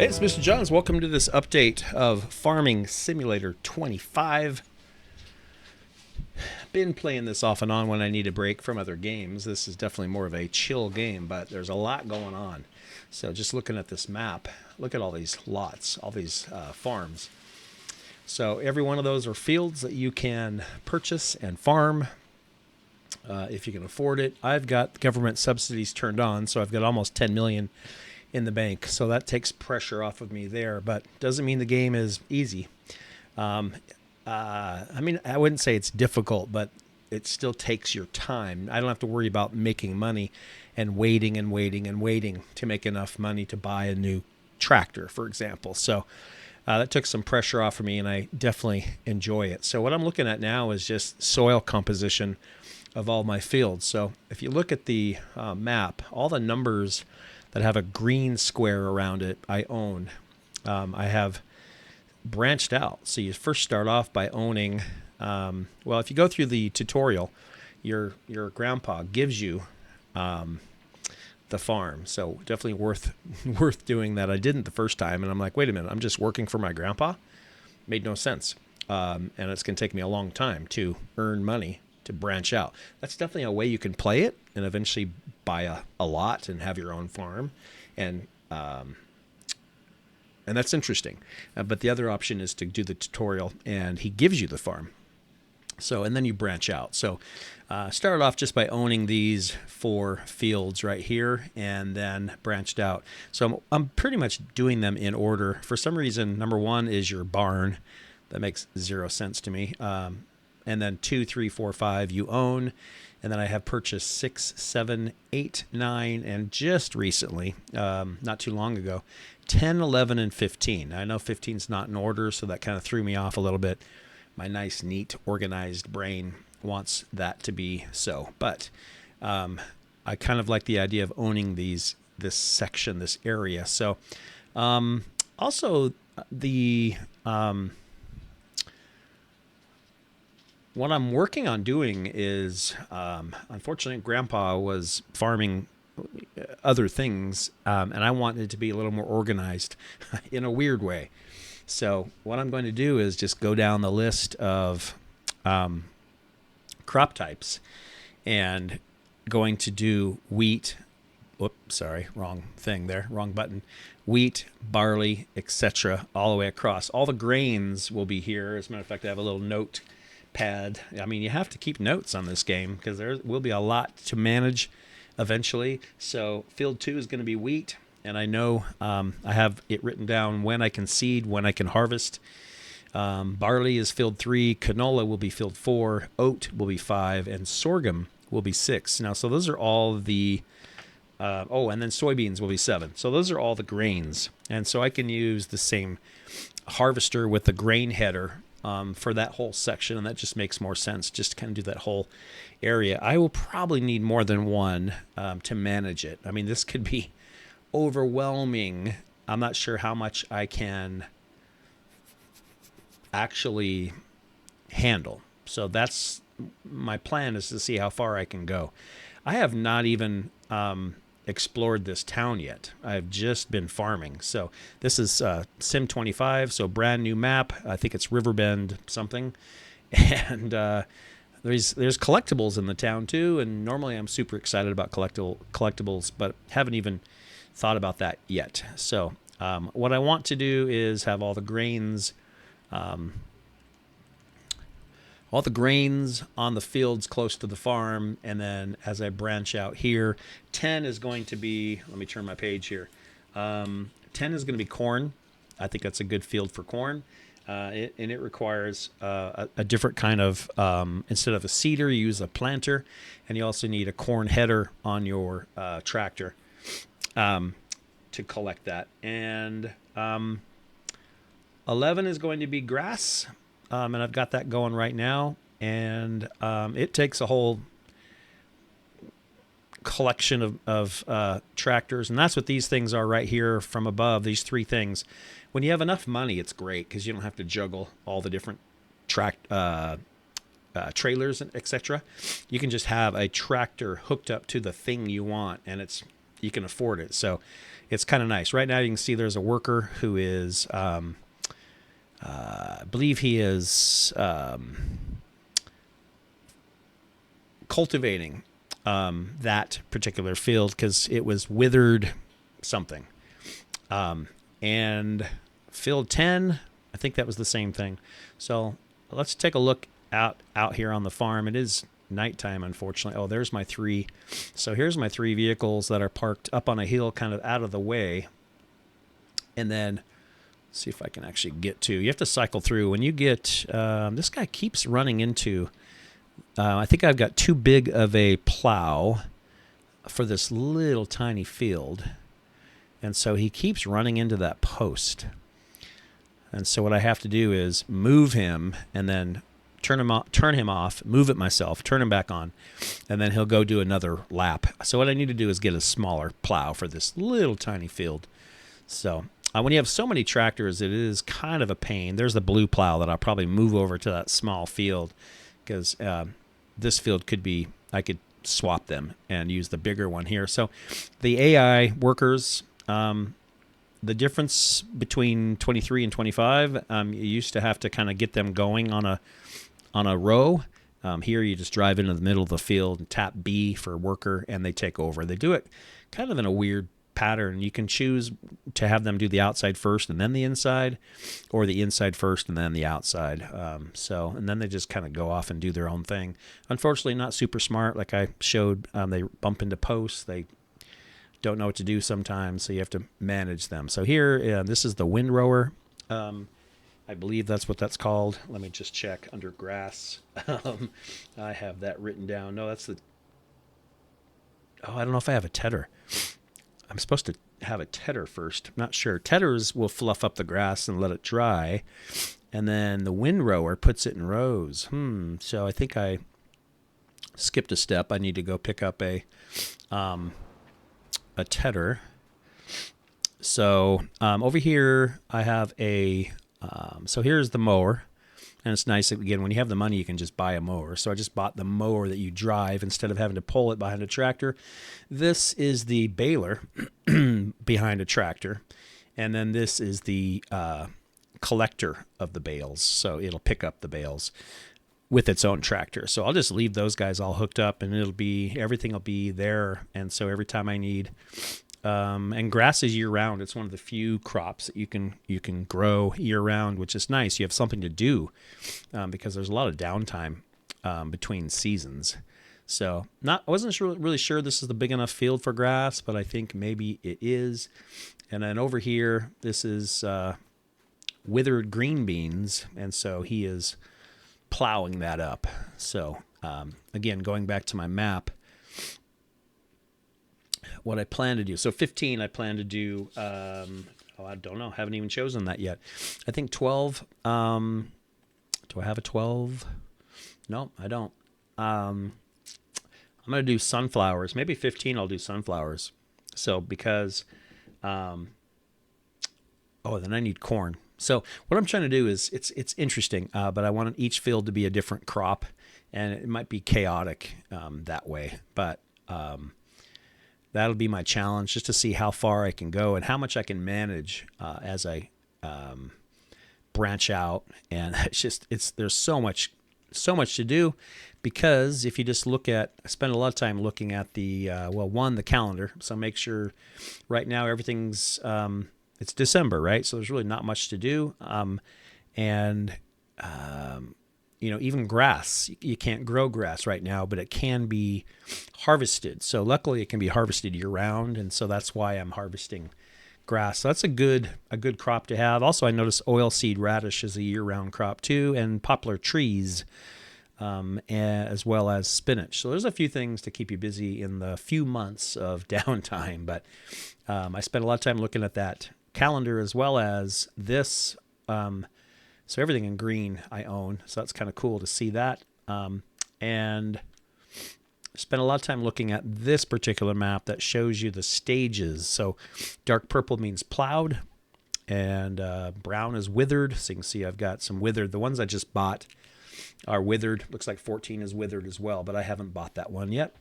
Hey, it's Mr. Johns. Welcome to this update of Farming Simulator 25. Been playing this off and on when I need a break from other games. This is definitely more of a chill game, but there's a lot going on. So just looking at this map, look at all these lots, all these farms. So every one of those are fields that you can purchase and farm if you can afford it. I've got government subsidies turned on, so I've got almost 10 million in the bank, so that takes pressure off of me there, but doesn't mean the game is easy. I mean, I wouldn't say it's difficult, but it still takes your time. I don't have to worry about making money and waiting and waiting and waiting to make enough money to buy a new tractor, for example. So that took some pressure off of me, and I definitely enjoy it. So what I'm looking at now is just soil composition of all my fields. So if you look at the map, all the numbers that have a green square around it, I own. I have branched out. So you first start off by owning, well, if you go through the tutorial, your grandpa gives you the farm. So definitely worth doing that. I didn't the first time, and I'm like, wait a minute, I'm just working for my grandpa? Made no sense. And it's going to take me a long time to earn money to branch out. That's definitely a way you can play it and eventually buy a lot and have your own farm, and that's interesting. But the other option is to do the tutorial, and he gives you the farm. So, and then you branch out. So started off just by owning these 4 fields right here, and then branched out. So I'm pretty much doing them in order. For some reason, number 1 is your barn. That makes 0 sense to me. And then 2, 3, 4, 5 you own. And then I have purchased 6, 7, 8, 9, and just recently, not too long ago, 10, 11, and 15. I know 15 is not in order, so that kind of threw me off a little bit. My nice, neat, organized brain wants that to be so. But I kind of like the idea of owning this section, this area. So also the... what I'm working on doing is, unfortunately, Grandpa was farming other things, and I wanted it to be a little more organized in a weird way. So what I'm going to do is just go down the list of crop types and going to do wheat. Whoops, sorry, wrong thing there, wrong button. Wheat, barley, etc., all the way across. All the grains will be here. As a matter of fact, I have a little note pad. I mean, you have to keep notes on this game because there will be a lot to manage eventually. So field 2 is going to be wheat, and I know I have it written down when I can seed, when I can harvest. Barley is field 3, canola will be field 4, oat will be 5, and sorghum will be 6. Now, so those are all the and then soybeans will be 7. So those are all the grains, and so I can use the same harvester with the grain header for that whole section, and that just makes more sense just to kind of do that whole area. I will probably need more than one to manage it. I mean, this could be overwhelming. I'm not sure how much I can actually handle. So that's my plan, is to see how far I can go. I have not even explored this town yet. I've just been farming. So this is Sim25, so brand new map. I think it's Riverbend something. And there's collectibles in the town too, and normally I'm super excited about collectibles, but haven't even thought about that yet. So what I want to do is have all the grains on the fields close to the farm, and then as I branch out here, 10 is going to be, let me turn my page here, 10 is going to be corn. I think that's a good field for corn, and it requires a different kind of, instead of a seeder, you use a planter, and you also need a corn header on your tractor to collect that. And 11 is going to be grass. And I've got that going right now, and it takes a whole collection of tractors, and that's what these things are right here from above, these 3 things. When you have enough money, it's great because you don't have to juggle all the different trailers and etc. You can just have a tractor hooked up to the thing you want, and it's you can afford it. So it's kind of nice. Right now you can see there's a worker who is, I believe he is cultivating that particular field because it was withered something. And field 10, I think that was the same thing. So let's take a look out here on the farm. It is nighttime, unfortunately. Oh, there's my 3. So here's my 3 vehicles that are parked up on a hill kind of out of the way. And then see if I can actually get to. You have to cycle through. When you get, this guy keeps running into, I think I've got too big of a plow for this little tiny field. And so he keeps running into that post. And so what I have to do is move him and then turn him off, move it myself, turn him back on, and then he'll go do another lap. So what I need to do is get a smaller plow for this little tiny field. So when you have so many tractors, it is kind of a pain. There's the blue plow that I'll probably move over to that small field because this field could be, I could swap them and use the bigger one here. So the AI workers, the difference between 23 and 25, you used to have to kind of get them going on a row. Here you just drive into the middle of the field and tap B for worker, and they take over. They do it kind of in a weird pattern. You can choose to have them do the outside first and then the inside, or the inside first and then the outside. And then they just kind of go off and do their own thing. Unfortunately, not super smart. Like I showed, they bump into posts. They don't know what to do sometimes, so you have to manage them. So here, this is the windrower. I believe that's what that's called. Let me just check under grass. I have that written down. No, that's the... Oh, I don't know if I have a tedder. I'm supposed to have a tedder first. I'm not sure. Tedders will fluff up the grass and let it dry. And then the windrower puts it in rows. So I think I skipped a step. I need to go pick up a tedder. So over here I have a so here's the mower, and it's nice again when you have the money you can just buy a mower. So I just bought the mower that you drive instead of having to pull it behind a tractor. This is the baler behind a tractor, and then this is the collector of the bales, so it'll pick up the bales with its own tractor. So I'll just leave those guys all hooked up, and everything will be there. And so every time I need, and grass is year round. It's one of the few crops that you can grow year round, which is nice. You have something to do because there's a lot of downtime between seasons. So I wasn't really sure this is the big enough field for grass, but I think maybe it is. And then over here, this is withered green beans, and so he is plowing that up. So again, going back to my map, what I plan to do. So 15, I plan to do, I don't know. Haven't even chosen that yet. I think 12. Do I have a 12? No, I don't. I'm going to do sunflowers. Maybe 15 I'll do sunflowers. So because, then I need corn. So what I'm trying to do is, it's interesting, but I want each field to be a different crop, and it might be chaotic that way. But that'll be my challenge, just to see how far I can go and how much I can manage as I branch out. And there's so much to do, because if you just I spend a lot of time looking at the calendar. So make sure right now everything's it's December, right? So there's really not much to do. Even grass, you can't grow grass right now, but it can be harvested. So luckily it can be harvested year round. And so that's why I'm harvesting grass. So that's a good crop to have. Also, I noticed oilseed radish is a year round crop too, and poplar trees, as well as spinach. So there's a few things to keep you busy in the few months of downtime. But I spent a lot of time looking at that calendar, as well as this. So everything in green I own. So that's kind of cool to see that. And spent a lot of time looking at this particular map that shows you the stages. So dark purple means plowed, and brown is withered. So you can see I've got some withered. The ones I just bought are withered. Looks like 14 is withered as well, but I haven't bought that one yet.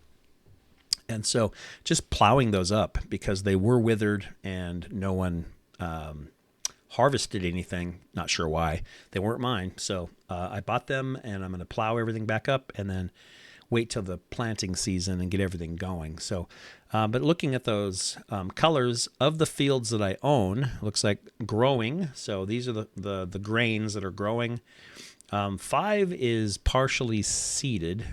And so just plowing those up because they were withered and no one harvested anything. Not sure why. They weren't mine. So I bought them and I'm going to plow everything back up and then wait till the planting season and get everything going. So, but looking at those colors of the fields that I own, looks like growing. So these are the grains that are growing. 5 is partially seeded,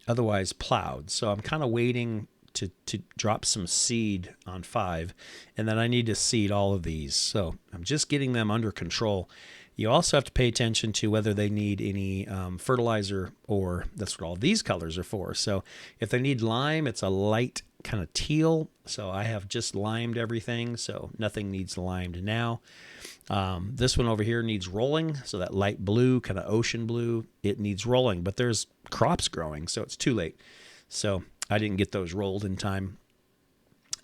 otherwise plowed. So I'm kind of waiting to drop some seed on 5, and then I need to seed all of these. So I'm just getting them under control. You also have to pay attention to whether they need any fertilizer, or that's what all these colors are for. So if they need lime, it's a light kind of teal. So I have just limed everything, so nothing needs limed now. This one over here needs rolling, so that light blue, kind of ocean blue, it needs rolling, but there's crops growing, so it's too late. So I didn't get those rolled in time.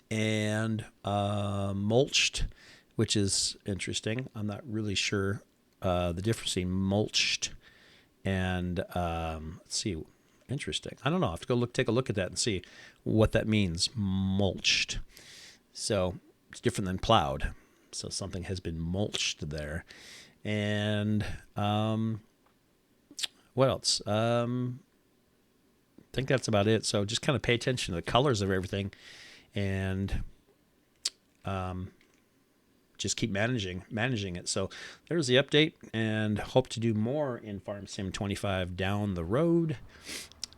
And mulched, which is interesting. I'm not really sure the difference between mulched and let's see, interesting. I don't know. I have to go take a look at that and see what that means. Mulched. So it's different than plowed. So something has been mulched there. And what else? I think that's about it. So just kind of pay attention to the colors of everything, and just keep managing it. So there's the update, and hope to do more in FarmSim25 down the road.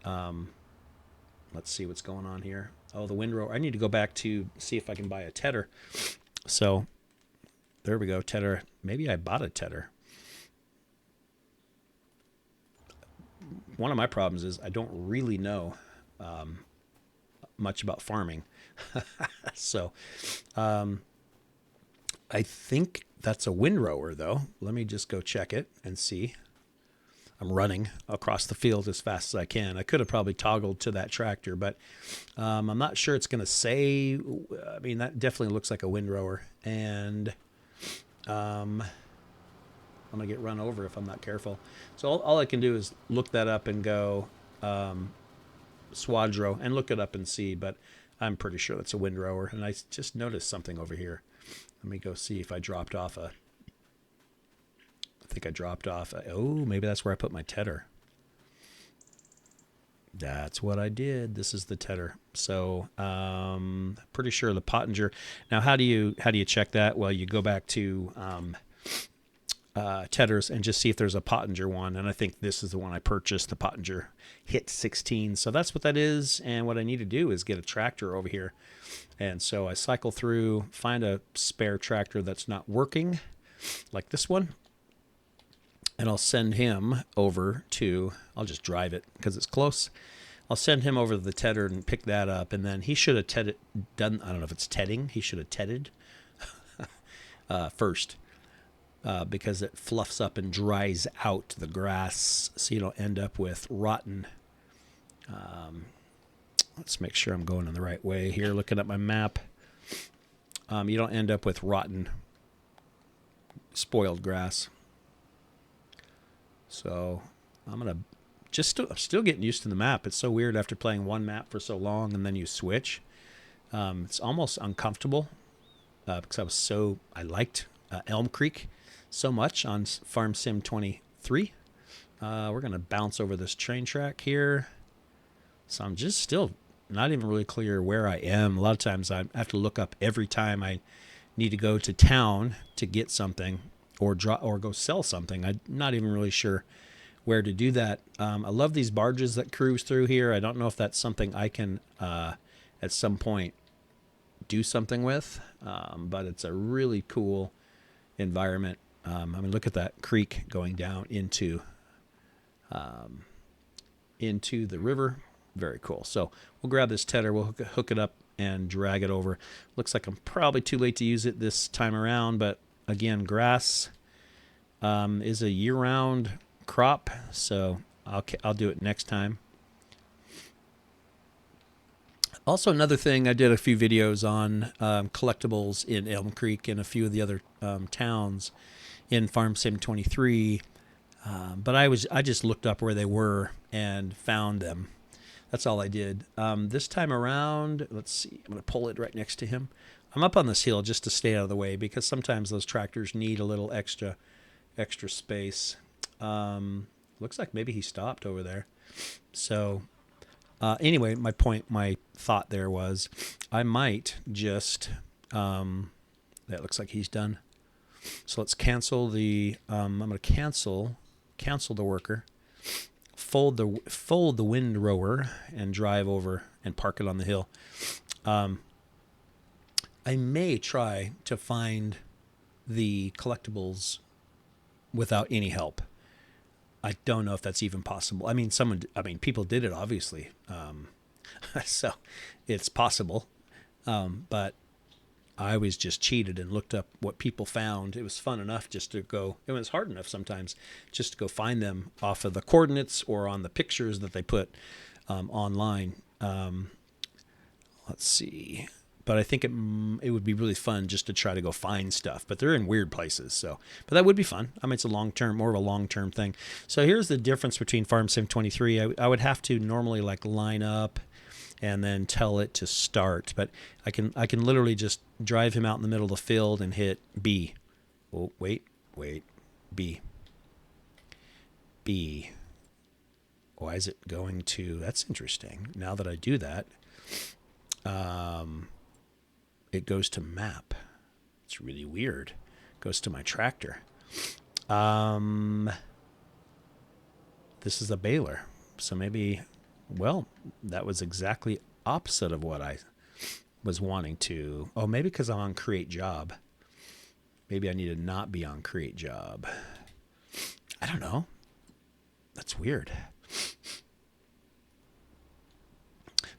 Let's see what's going on here. Oh, the windrower. I need to go back to see if I can buy a tedder. So there we go, tedder. Maybe I bought a tedder. One of my problems is I don't really know much about farming. So I think that's a windrower, though. Let me just go check it and see. I'm running across the field as fast as I can. I could have probably toggled to that tractor, but I'm not sure it's going to say. I mean, that definitely looks like a windrower. And I'm going to get run over if I'm not careful. So all I can do is look that up and go Swadro and look it up and see, but I'm pretty sure that's a windrower. And I just noticed something over here. Let me go see if I dropped off a... I think I dropped off a... Oh, maybe that's where I put my tedder. That's what I did. This is the tedder. So pretty sure the Pottinger. Now, how do you check that? Well, you go back to tedders and just see if there's a Pottinger one. And I think this is the one I purchased, the Pottinger Hit 16. So that's what that is. And what I need to do is get a tractor over here. And so I cycle through, find a spare tractor that's not working, like this one. And I'll send him over to, I'll just drive it because it's close. I'll send him over to the tedder and pick that up. And then he should have done, I don't know if it's tedding. He should have tedded first because it fluffs up and dries out the grass so you don't end up with rotten. Let's make sure I'm going in the right way here, looking at my map. You don't end up with rotten, spoiled grass. So I'm going to I'm still getting used to the map. It's so weird after playing one map for so long and then you switch. It's almost uncomfortable because I liked Elm Creek so much on FarmSim23. We're going to bounce over this train track here. So I'm just still not even really clear where I am. A lot of times I have to look up every time I need to go to town to get something or go sell something. I'm not even really sure where to do that. I love these barges that cruise through here. I don't know if that's something I can at some point do something with, but it's a really cool environment. I mean, look at that creek going down into the river. Very cool. So we'll grab this tedder, we'll hook it up and drag it over. Looks like I'm probably too late to use it this time around, but again, grass is a year-round crop, so I'll do it next time. Also, another thing, I did a few videos on collectibles in Elm Creek and a few of the other towns in FarmSim23, but I just looked up where they were and found them. That's all I did. This time around, let's see. I'm going to pull it right next to him. I'm up on this hill just to stay out of the way because sometimes those tractors need a little extra space. Looks like maybe he stopped over there. So anyway, my thought there was, I might just. That looks like he's done. So let's cancel the. I'm going to cancel the worker. Fold the windrower and drive over and park it on the hill. I may try to find the collectibles without any help. I don't know if that's even possible. I mean, people did it, obviously. So it's possible. But I was just cheated and looked up what people found. It was fun enough just to go. It was hard enough sometimes just to go find them off of the coordinates or on the pictures that they put online. Let's see. But I think it would be really fun just to try to go find stuff. But they're in weird places. So, but that would be fun. I mean, it's more of a long-term thing. So here's the difference between FarmSim23. I would have to normally like line up and then tell it to start. But I can literally just drive him out in the middle of the field and hit B. Oh, wait, B. Why is it going to? That's interesting. Now that I do that, it goes to map. It's really weird. It goes to my tractor. This is a baler. So maybe, well, that was exactly opposite of what I was wanting to. Oh, maybe because I'm on create job. Maybe I need to not be on create job. I don't know. That's weird.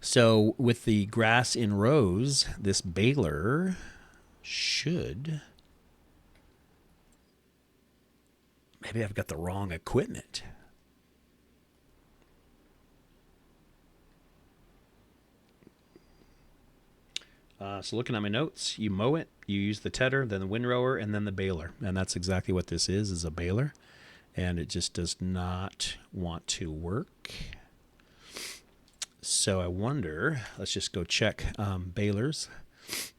So with the grass in rows, this baler should... Maybe I've got the wrong equipment. So looking at my notes, you mow it, you use the tedder, then the windrower, and then the baler. And that's exactly what this is a baler. And it just does not want to work. So I wonder, let's just go check balers.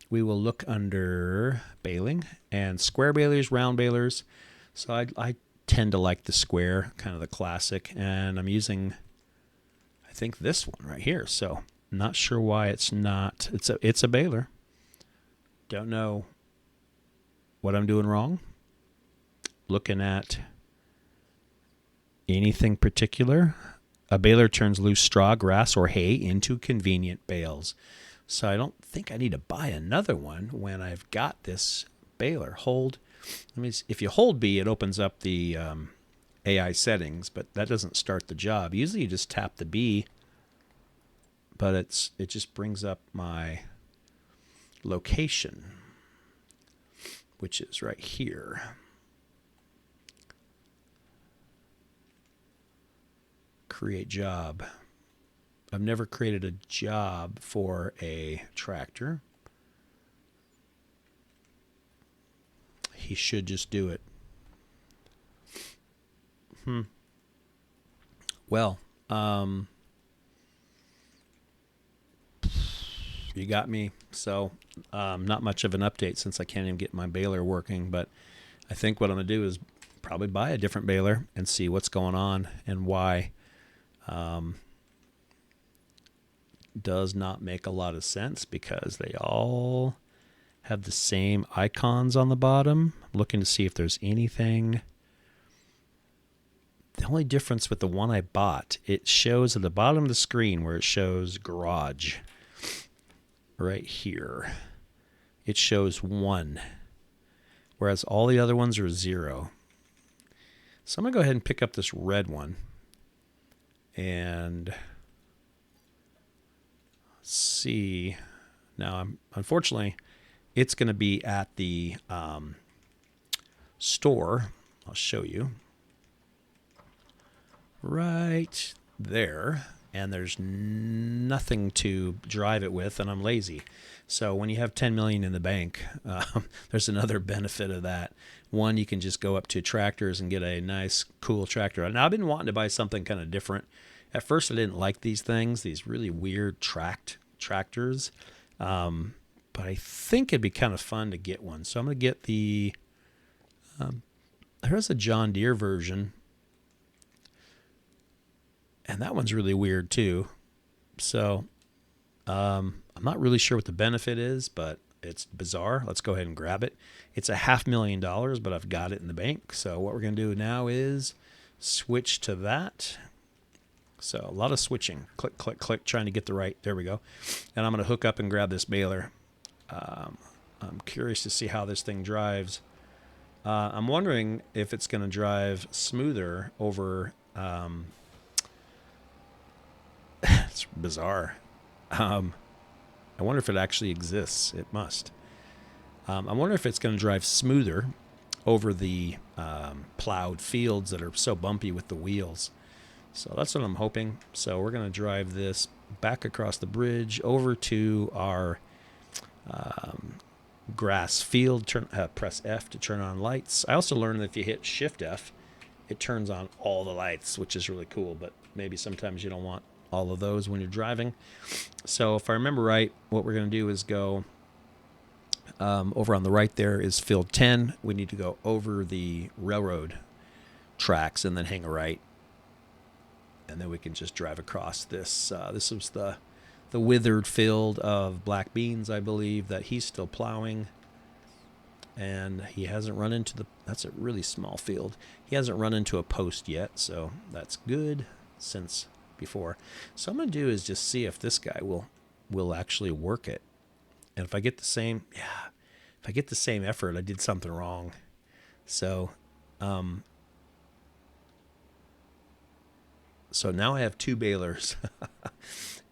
We will look under baling and square balers, round balers. So I tend to like the square, kind of the classic. And I'm using, I think, this one right here. So not sure why it's not. It's a baler. Don't know what I'm doing wrong. Looking at anything particular. A baler turns loose straw, grass, or hay into convenient bales. So I don't think I need to buy another one when I've got this baler. If you hold B, it opens up the AI settings, but that doesn't start the job. Usually you just tap the B, but it just brings up my location, which is right here. Create job. I've never created a job for a tractor. He should just do it. Well, you got me. So not much of an update since I can't even get my baler working, but I think what I'm going to do is probably buy a different baler and see what's going on and why. Does not make a lot of sense because they all have the same icons on the bottom. I'm looking to see if there's anything. The only difference with the one I bought, it shows at the bottom of the screen where it shows garage. Right here. It shows 1. Whereas all the other ones are 0. So I'm going to go ahead and pick up this red one. And see. Now, unfortunately, it's going to be at the store. I'll show you. Right there. And there's nothing to drive it with, and I'm lazy. So when you have 10 million in the bank, there's another benefit of that. One, you can just go up to tractors and get a nice, cool tractor. Now, I've been wanting to buy something kind of different, At first, I didn't like these things, these really weird tractors. But I think it'd be kind of fun to get one. So I'm going to get the, there's a John Deere version. And that one's really weird too. So I'm not really sure what the benefit is, but it's bizarre. Let's go ahead and grab it. It's $500,000, but I've got it in the bank. So what we're going to do now is switch to that. So a lot of switching. Click, click, click, trying to get the right. There we go. And I'm going to hook up and grab this baler. I'm curious to see how this thing drives. I'm wondering if it's going to drive smoother over... it's bizarre. I wonder if it actually exists. It must. I wonder if it's going to drive smoother over the plowed fields that are so bumpy with the wheels. So that's what I'm hoping. So we're going to drive this back across the bridge over to our grass field. Press F to turn on lights. I also learned that if you hit Shift F, it turns on all the lights, which is really cool. But maybe sometimes you don't want all of those when you're driving. So if I remember right, what we're going to do is go over on the right. There is field 10. We need to go over the railroad tracks and then hang a right, and then we can just drive across this. This was the withered field of black beans, I believe, that he's still plowing. And he hasn't run into the... That's a really small field. He hasn't run into a post yet, so that's good since before. So I'm going to do is just see if this guy will actually work it. And if I get the same... Yeah, if I get the same effort, I did something wrong. So... So now I have two balers,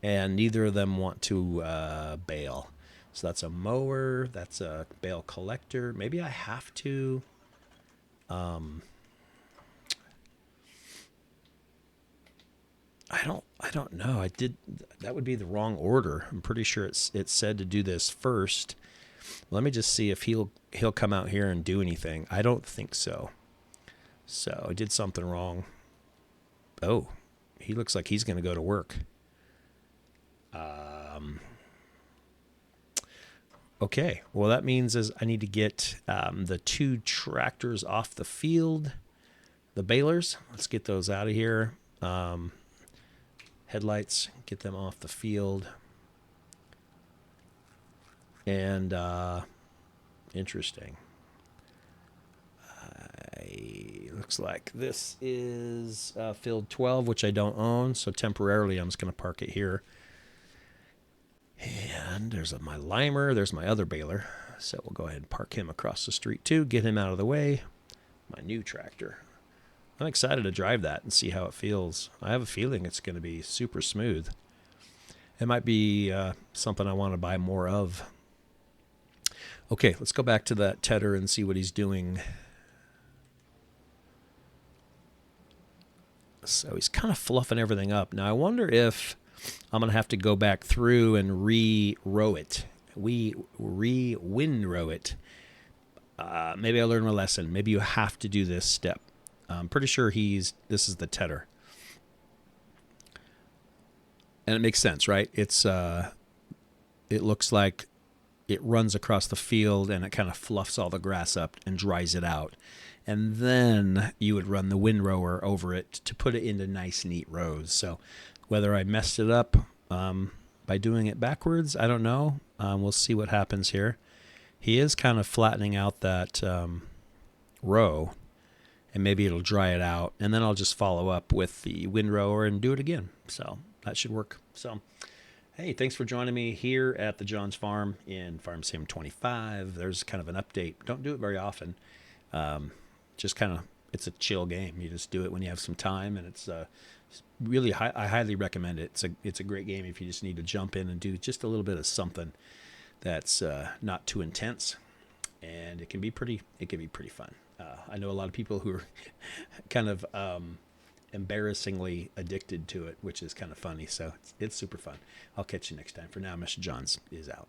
and neither of them want to bale. So that's a mower, that's a bale collector. Maybe I have to. I don't know. I did. That would be the wrong order. I'm pretty sure it said to do this first. Let me just see if he'll come out here and do anything. I don't think so. So I did something wrong. Oh. He looks like he's going to go to work. Okay. Well, that means is I need to get the two tractors off the field. The balers. Let's get those out of here. Headlights. Get them off the field. And interesting. Looks like this is field 12, which I don't own, so temporarily I'm just going to park it here. And there's my limer. There's my other baler. So we'll go ahead and park him across the street too, get him out of the way. My new tractor. I'm excited to drive that and see how it feels. I have a feeling it's going to be super smooth. It might be something I want to buy more of. Okay, let's go back to that tedder and see what he's doing. So he's kind of fluffing everything up. Now I wonder if I'm going to have to go back through and re-row it. Windrow it. Maybe I learned my lesson. Maybe you have to do this step. I'm pretty sure this is the tedder. And it makes sense, right? It looks like it runs across the field and it kind of fluffs all the grass up and dries it out. And then you would run the windrower over it to put it into nice, neat rows. So whether I messed it up by doing it backwards, I don't know. We'll see what happens here. He is kind of flattening out that row, and maybe it'll dry it out. And then I'll just follow up with the windrower and do it again. So that should work. So, hey, thanks for joining me here at the John's Farm in FarmSim25. There's kind of an update. Don't do it very often. Just kind of, it's a chill game. You just do it when you have some time, and it's really, I highly recommend it. It's a great game if you just need to jump in and do just a little bit of something that's not too intense, and it can be pretty fun. I know a lot of people who are kind of embarrassingly addicted to it, which is kind of funny. So it's super fun. I'll catch you next time. For now, Mr. Johns is out.